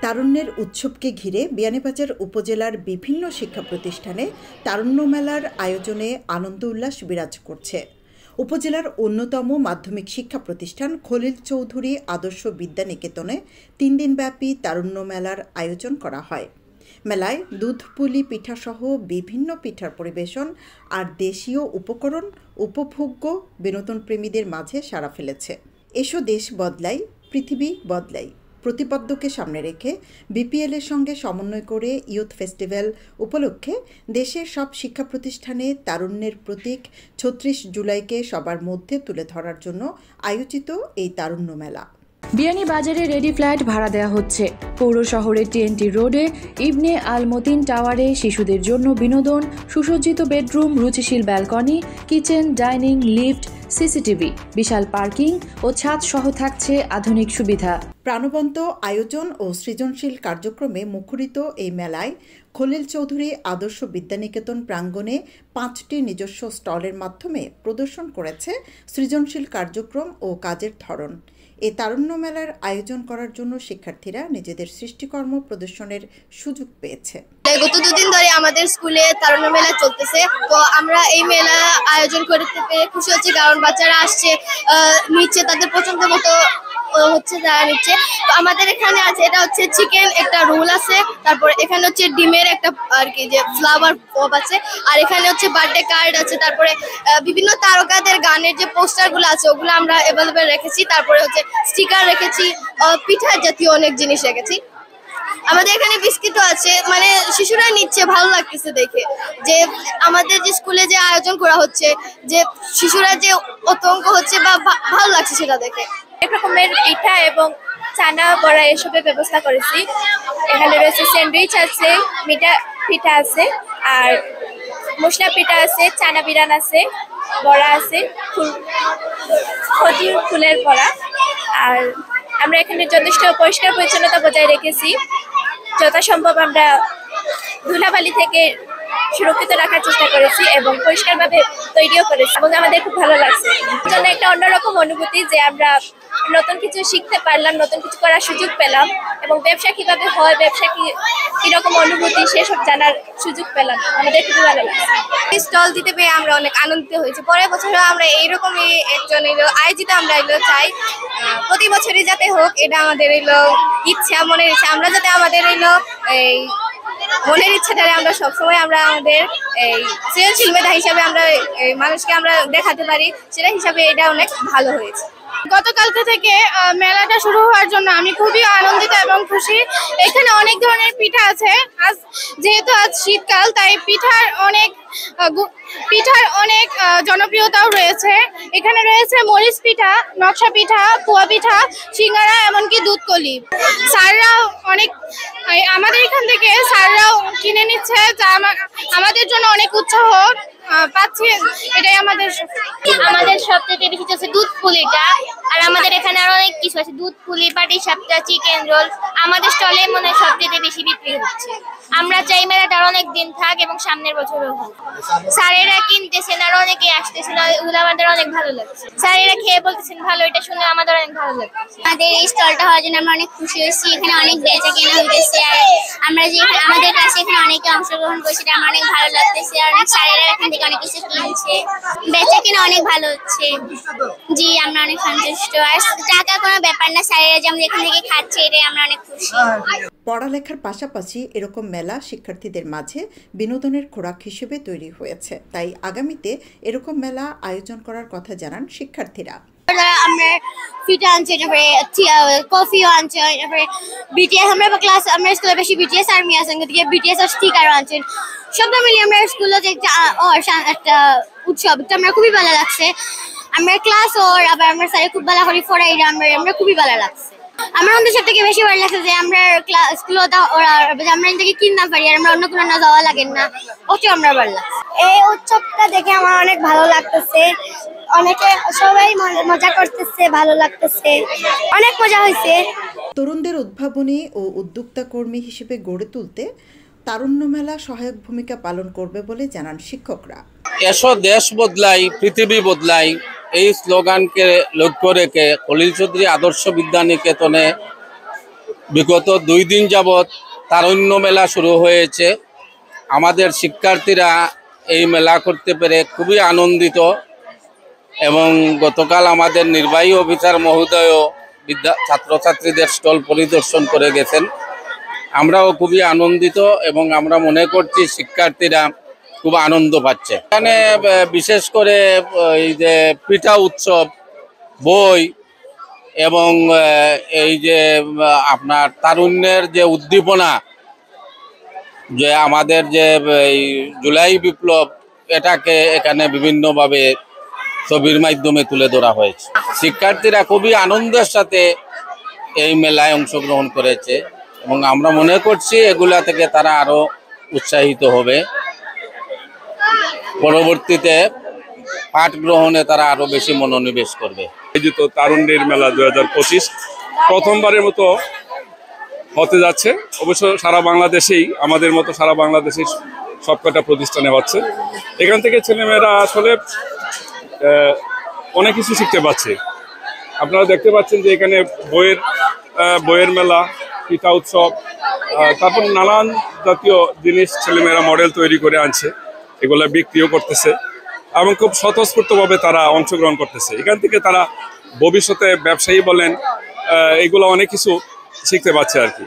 তারুণ্যের উৎসবকে ঘিরে বিয়ানীবাজার উপজেলার বিভিন্ন শিক্ষা প্রতিষ্ঠানে তারুণ্য মেলার আয়োজনে আনন্দ উল্লাস বিরাজ করছে। উপজেলার অন্যতম মাধ্যমিক শিক্ষা প্রতিষ্ঠান খলিল চৌধুরী আদর্শ বিদ্যানিকেতনে ৩ দিনব্যাপী তারুণ্য মেলার আয়োজন করা হয়। মেলায় দুধপুলি পিঠাসহ বিভিন্ন পিঠার পরিবেশন আর দেশীয় উপকরণ উপভোগ্য বিনোদনপ্রেমীদের মাঝে সাড়া ফেলেছে। এসো দেশ বদলাই, পৃথিবী বদলাই প্রতিপাদ্যকে সামনে রেখে বিপিএলের সঙ্গে সমন্বয় করে ইয়ুথ ফেস্টিভ্যাল উপলক্ষে দেশের সব শিক্ষা প্রতিষ্ঠানে তারুণ্যের প্রতীক ৩৬ জুলাইকে সবার মধ্যে তুলে ধরার জন্য আয়োজিত এই তারুণ্য মেলা। বিয়ানীবাজারে রেডি ফ্ল্যাট ভাড়া দেওয়া হচ্ছে। পৌর শহরের টিএনটি রোডে ইবনে আল মতিন টাওয়ারে শিশুদের জন্য বিনোদন, সুসজ্জিত বেডরুম, রুচিশীল balcony, kitchen, dining, lift, CCTV, বিশাল পার্কিং ও ছাদ সহ থাকছে আধুনিক সুবিধা। প্রাণবন্ত আয়োজন ও সৃজনশীল কার্যক্রমে মুখরিত এই মেলায় খলিল চৌধুরী আদর্শ বিদ্যানিকেতন প্রাঙ্গণে 5টি নিজস্ব স্টলের মাধ্যমে প্রদর্শন করেছে সৃজনশীল কার্যক্রম ও কাজের ধরন। এই তারুণ্য মেলার আয়োজন করার জন্য শিক্ষার্থীরা নিজেদের সৃষ্টিকর্ম প্রদর্শনের সুযোগ পেয়েছে। গত 2 দিন ধরে আমাদের স্কুলে তারুণ্য মেলা চলতেছে, তো আমরা এই মেলা আয়োজন করতে পেরে খুশি হচ্ছি, কারণ বাচ্চারা আসছে, নিচ্ছে তাদের পছন্দ মতো হচ্ছে যারা নিচ্ছে। তো আমাদের এখানে আছে, এটা হচ্ছে চিকেন একটা রোল আছে, তারপর এখানে হচ্ছে ডিমের একটা আর কি যে ফ্লাওয়ার পপ আছে, আর এখানে হচ্ছে বার্থডে কার্ড আছে, তারপরে বিভিন্ন তারকাদের গানের যে পোস্টারগুলো আছে ওগুলো আমরা অ্যাভেলেবেল রেখেছি, তারপরে হচ্ছে স্টিকার রেখেছি, পিঠা জাতীয় অনেক জিনিস রেখেছি। আমাদের এখানে বিস্কিটও আছে, মানে শিশুরা নিচ্ছে, ভালো লাগতেছে দেখে যে আমাদের যে স্কুলে যে আয়োজন করা হচ্ছে, যে শিশুরা যে আতঙ্ক হচ্ছে বা ভালো লাগছে সেটা দেখে। এক রকমের পিঠা এবং চানা বড়া এসবের ব্যবস্থা করেছি। এখানে রয়েছে স্যান্ডউইচ আছে, মিঠা পিঠা আছে, আর মশলা পিঠা আছে, চানা বিরান আছে, বড়া আছে, খতির ফুলের বড়া। আর আমরা এখানে যথেষ্ট পরিষ্কার পরিচ্ছন্নতা বজায় রেখেছি। যথাসম্ভব আমরা ধুলাবালি থেকে সুরক্ষিত রাখার চেষ্টা করেছি এবং পরিষ্কারভাবে তৈরিও করেছি, এবং আমাদের খুব ভালো লাগছে। জন্য একটা অন্যরকম অনুভূতি যে আমরা নতুন কিছু শিখতে পারলাম, নতুন কিছু করার সুযোগ পেলাম, এবং ব্যবসা কিভাবে হয়, ব্যবসা কিরকম অনুভূতি সেসব জানার সুযোগ পেলাম। আমাদের খুবই ভালো লাগছে। স্টল দিতে পেরে আমরা অনেক আনন্দিত হয়েছি। পরের বছরও আমরা এইরকমই একজন আয়োজিত আমরা চাই, প্রতি বছরই যাতে হোক, এটা আমাদের ইচ্ছা, মনের ইচ্ছা। আমরা যাতে আমাদের এই মনের ইচ্ছাটারে আমরা সবসময় আমরা আমাদের এই সৃজনশীল মেধা হিসাবে আমরা মানুষকে আমরা দেখাতে পারি, সেটা হিসাবে এটা অনেক ভালো হয়েছে। গতকালকে থেকে মেলাটা শুরু হওয়ার জন্য আমি খুবই আনন্দিত এবং খুশি। এখানে অনেক ধরনের পিঠা আছে। আজ যেহেতু আজ শীতকাল, তাই পিঠার অনেক জনপ্রিয়তাও রয়েছে। এখানে রয়েছে মরিচ পিঠা, নকশা পিঠা, পোয়া পিঠা, সিঙ্গারা, এমনকি দুধকলি। স্যাররাও অনেক, আমাদের এখান থেকে স্যাররাও কিনে নিচ্ছে, যা আমাদের জন্য অনেক উৎসাহ পাচ্ছি। এটাই আমাদের সবথেকে বেশি হচ্ছে দুধ পুলিটা, আর আমাদের এখানে আরো অনেক কিছু আছে, দুধ পুলি, পাটি সাপটা, চিকেন রোল। আমাদের স্টলে মনে হয় সবথেকে বেশি বিক্রি হচ্ছে। আমরা চাই মেলাটা অনেক দিন থাক এবং সামনের বছরও হোক। স্যারেরা কিনতেছেন, আর অনেকে আসতেছেন, ওগুলো আমাদের অনেক ভালো লাগছে। স্যারেরা খেয়ে বলতেছেন ভালো, এটা শুনে আমাদের অনেক ভালো লাগছে। আমাদের এই স্টলটা হওয়ার জন্য আমরা অনেক খুশি হয়েছি। এখানে অনেক বেচা কেনা হইতেছে, আর আমরা যে আমাদের কাছে এখানে অনেকে অংশগ্রহণ করছে, এটা আমার অনেক ভালো লাগতেছে। আর অনেক স্যারেরা এখান থেকে অনেক কিছু কিনছে, বেচা কেনা অনেক ভালো হচ্ছে। জি, আমরা অনেক সন্তুষ্ট। আর টাকা কোনো ব্যাপার না, স্যারেরা যেমন এখান থেকে খাচ্ছে, এটাই আমরা অনেক খুশি। পড়ালেখার পাশাপাশি এরকম মেলা শিক্ষার্থীদের মাঝে বিনোদনের খোরাক হিসেবে তৈরি হয়েছে, তাই আগামীতে এরকম মেলা আয়োজন করার কথা জানান শিক্ষার্থীরা। আমরা পিঠা আনছি, তারপরে কফিও আনছি, তারপরে বিটিএস আমরা স্কুলে বেশি বিটিএস আর্মি আছে, বিটিএস আর স্টিকারও আনছেন। সব মিলিয়ে আমরা স্কুলে যে একটা উৎসব, এটা আমরা খুবই ভালো লাগছে। আমরা ক্লাস আবার আমরা স্যার খুব ভালো করে পড়াই, আমরা খুবই ভালো লাগছে। আমার আমাদের সব থেকে বেশি ভালো লাগছে যে আমরা স্কুলে আমরা এটাকে কিনতে পারি, আর আমরা অন্য কোনো না যাওয়া লাগে না, ওটাও আমরা ভালো লাগছে। এই উৎসবটা দেখে আমার অনেক ভালো লাগতেছে, অনেকে সবাই মজা করতেছে, ভালো লাগতেছে, অনেক মজা হয়েছে। তরুণদের উদ্ভাবনী ও উদ্যোক্তা কর্মী হিসেবে গড়ে তুলতে তারুণ্য মেলা সহায়ক ভূমিকা পালন করবে বলে জানান শিক্ষকরা। এসো দেশ বদলাই, পৃথিবী বদলাই, এই স্লোগানকে লক্ষ্য রেখে খলিল চৌধুরী আদর্শ বিদ্যানিকেতনে বিগত 2 দিন যাবৎ তারুণ্য মেলা শুরু হয়েছে। আমাদের শিক্ষার্থীরা এই মেলা করতে পেরে খুবই আনন্দিত এবং গতকাল আমাদের নির্বাহী অফিসার মহোদয়ও ছাত্রছাত্রীদের স্টল পরিদর্শন করে গেছেন। আমরাও খুবই আনন্দিত এবং আমরা মনে করছি শিক্ষার্থীরা খুব আনন্দ পাচ্ছে। এখানে বিশেষ করে এই যে পিঠা উৎসব, বই এবং এই যে আপনার তারুণ্যের যে উদ্দীপনা, যে আমাদের যে এই জুলাই বিপ্লব, এটাকে এখানে বিভিন্নভাবে ছবির মাধ্যমে তুলে ধরা হয়েছে। শিক্ষার্থীরা খুবই আনন্দের সাথে এই মেলায় অংশগ্রহণ করেছে এবং আমরা মনে করছি এগুলা থেকে তারা আরো উৎসাহিত হবে। পরবর্তীতে পাঠ গ্রহণে তারা আরো বেশি মনোনিবেশ করবে। আয়োজিত তারুণ্যের মেলা 2025 প্রথমবারের মতো হতে যাচ্ছে। অবশ্য সারা বাংলাদেশেই, আমাদের মতো সারা বাংলাদেশেই সবকটা প্রতিষ্ঠানে হচ্ছে। এখান থেকে ছেলেমেয়েরা আসলে অনেক কিছু শিখতে পাচ্ছে। আপনারা দেখতে পাচ্ছেন যে এখানে বইয়ের মেলা, পিঠা উৎসব, তারপর নানান জাতীয় জিনিস ছেলেমেয়েরা মডেল তৈরি করে আনছে, এগুলা বিক্রিও করতেছে এবং খুব স্বতঃস্ফূর্তভাবে তারা অংশগ্রহণ করতেছে। এখান থেকে তারা ভবিষ্যতে ব্যবসায়ী বলেন, এগুলো অনেক কিছু শিখতে পাচ্ছে আর কি।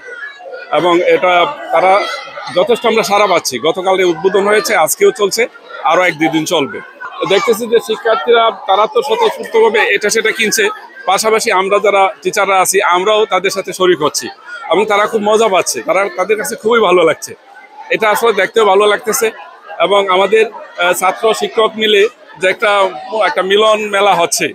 এবং এটা তারা যথেষ্ট আমরা সারা পাচ্ছি। গতকালে উদ্বোধন হয়েছে, আজকেও চলছে, আরও 1-2 দিন চলবে। দেখতেছি যে শিক্ষার্থীরা তারা তো স্বতঃস্ফূর্তভাবে এটা সেটা কিনছে, পাশাপাশি আমরা যারা টিচাররা আছি আমরাও তাদের সাথে শরিক হচ্ছি এবং তারা খুব মজা পাচ্ছে। তাদের কাছে খুবই ভালো লাগছে। এটা আসলে দেখতেও ভালো লাগতেছে এবং আমাদের ছাত্র শিক্ষক মিলে যে একটা মিলন মেলা হচ্ছে,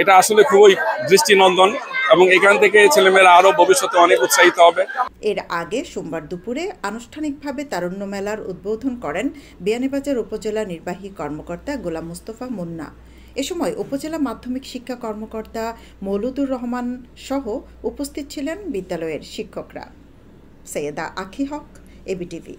এটা আসলে খুবই দৃষ্টিনন্দন এবং এখান থেকে ছেলেমেয়েরা আরো ভবিষ্যতে অনেক উৎসাহিত হবে। এর আগে সোমবার দুপুরে আনুষ্ঠানিকভাবে তারুণ্য মেলার উদ্বোধন করেন বিয়ানীবাজার উপজেলা নির্বাহী কর্মকর্তা গোলাম মুস্তফা মুন্না। এ সময় উপজেলা মাধ্যমিক শিক্ষা কর্মকর্তা মৌলুদুর রহমান সহ উপস্থিত ছিলেন বিদ্যালয়ের শিক্ষকরা। সৈয়দা আখি হক, এবিটিভি।